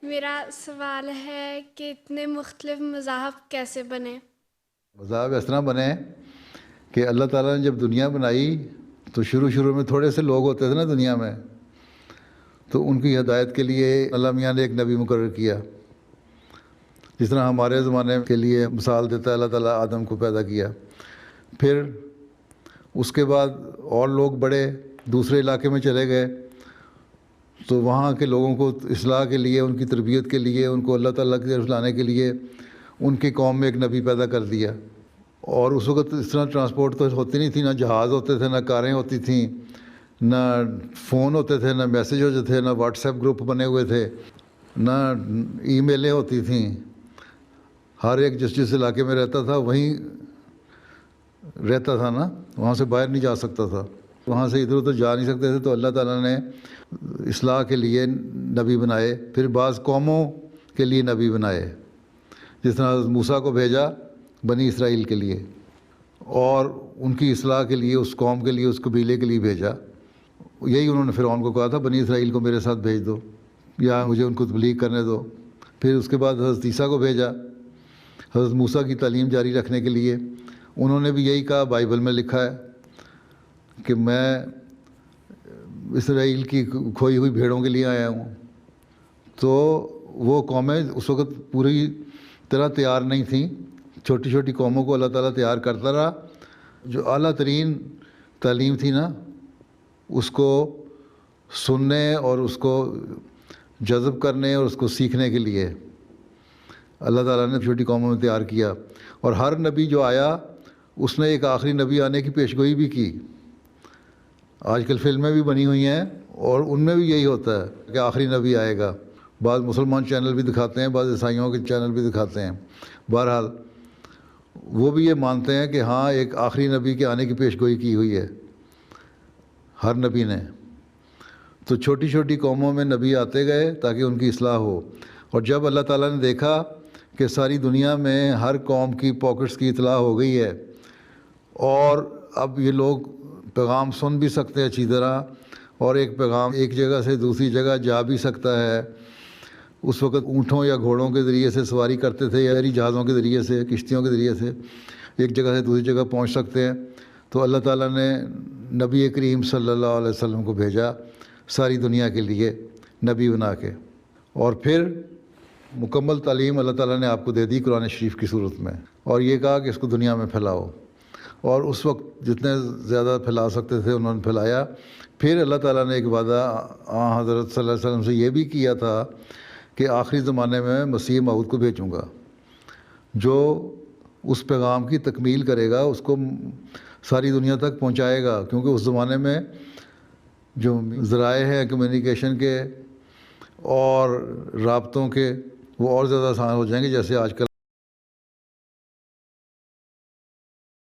میرا سوال ہے کہ اتنے مختلف مذاہب کیسے بنے؟ مذاہب اس طرح بنے کہ اللہ تعالیٰ نے جب دنیا بنائی تو شروع میں تھوڑے سے لوگ ہوتے تھے نا دنیا میں، تو ان کی ہدایت کے لیے اللہ میاں نے ایک نبی مقرر کیا. جس طرح ہمارے زمانے کے لیے مثال دیتا ہے اللہ تعالیٰ آدم کو پیدا کیا، پھر اس کے بعد اور لوگ بڑے دوسرے علاقے میں چلے گئے تو وہاں کے لوگوں کو اصلاح کے لیے، ان کی تربیت کے لیے، ان کو اللہ تعالیٰ کی طرف لانے کے لیے ان کی قوم میں ایک نبی پیدا کر دیا. اور اس وقت اس طرح ٹرانسپورٹ تو ہوتی نہیں تھی، نہ جہاز ہوتے تھے، نہ کاریں ہوتی تھیں، نہ فون ہوتے تھے، نہ میسیج ہوتے تھے، نہ واٹس ایپ گروپ بنے ہوئے تھے، نہ ای میلیں ہوتی تھیں. ہر ایک جس علاقے میں رہتا تھا وہیں رہتا تھا نا، وہاں سے باہر نہیں جا سکتا تھا، وہاں سے ادھر ادھر جا نہیں سکتے تھے. تو اللہ تعالیٰ نے اصلاح کے لیے نبی بنائے، پھر بعض قوموں کے لیے نبی بنائے. جس طرح حضرت موسیٰ کو بھیجا بنی اسرائیل کے لیے، اور ان کی اصلاح کے لیے اس قوم کے لیے، اس قبیلے کے لیے بھیجا. یہی انہوں نے فرعون کو کہا تھا بنی اسرائیل کو میرے ساتھ بھیج دو یا مجھے ان کو تبلیغ کرنے دو. پھر اس کے بعد حضرت عیسیٰ کو بھیجا حضرت موسیٰ کی تعلیم جاری رکھنے کے لیے. انہوں نے بھی یہی کہا، بائبل میں لکھا ہے کہ میں اسرائیل کی کھوئی ہوئی بھیڑوں کے لیے آیا ہوں. تو وہ قومیں اس وقت پوری طرح تیار نہیں تھیں، چھوٹی چھوٹی قوموں کو اللہ تعالیٰ تیار کرتا رہا. جو اعلیٰ ترین تعلیم تھی نا، اس کو سننے اور اس کو جذب کرنے اور اس کو سیکھنے کے لیے اللہ تعالیٰ نے چھوٹی قوموں میں تیار کیا. اور ہر نبی جو آیا اس نے ایک آخری نبی آنے کی پیشگوئی بھی کی. آج کل فلمیں بھی بنی ہوئی ہیں اور ان میں بھی یہی ہوتا ہے کہ آخری نبی آئے گا. بعض مسلمان چینل بھی دکھاتے ہیں، بعض عیسائیوں کے چینل بھی دکھاتے ہیں. بہرحال وہ بھی یہ مانتے ہیں کہ ہاں ایک آخری نبی کے آنے کی پیشگوئی کی ہوئی ہے ہر نبی نے. تو چھوٹی چھوٹی قوموں میں نبی آتے گئے تاکہ ان کی اصلاح ہو. اور جب اللہ تعالیٰ نے دیکھا کہ ساری دنیا میں ہر قوم کی پاکٹس کی اطلاع ہو گئی ہے اور اب یہ لوگ پیغام سن بھی سکتے ہیں اچھی طرح، اور ایک پیغام ایک جگہ سے دوسری جگہ جا بھی سکتا ہے. اس وقت اونٹوں یا گھوڑوں کے ذریعے سے سواری کرتے تھے یا جہازوں کے ذریعے سے، کشتیوں کے ذریعے سے ایک جگہ سے دوسری جگہ پہنچ سکتے ہیں. تو اللہ تعالیٰ نے نبی کریم صلی اللہ علیہ وسلم کو بھیجا ساری دنیا کے لیے نبی بنا کے. اور پھر مکمل تعلیم اللہ تعالیٰ نے آپ کو دے دی قرآن شریف کی صورت میں، اور یہ کہا کہ اس کو دنیا میں پھیلاؤ. اور اس وقت جتنے زیادہ پھیلا سکتے تھے انہوں نے پھیلایا. پھر اللہ تعالیٰ نے ایک وعدہ حضرت صلی اللہ علیہ وسلم سے یہ بھی کیا تھا کہ آخری زمانے میں مسیح موعود کو بھیجوں گا جو اس پیغام کی تکمیل کرے گا، اس کو ساری دنیا تک پہنچائے گا. کیونکہ اس زمانے میں جو ذرائع ہیں کمیونیکیشن کے اور رابطوں کے وہ اور زیادہ آسان ہو جائیں گے، جیسے آج کل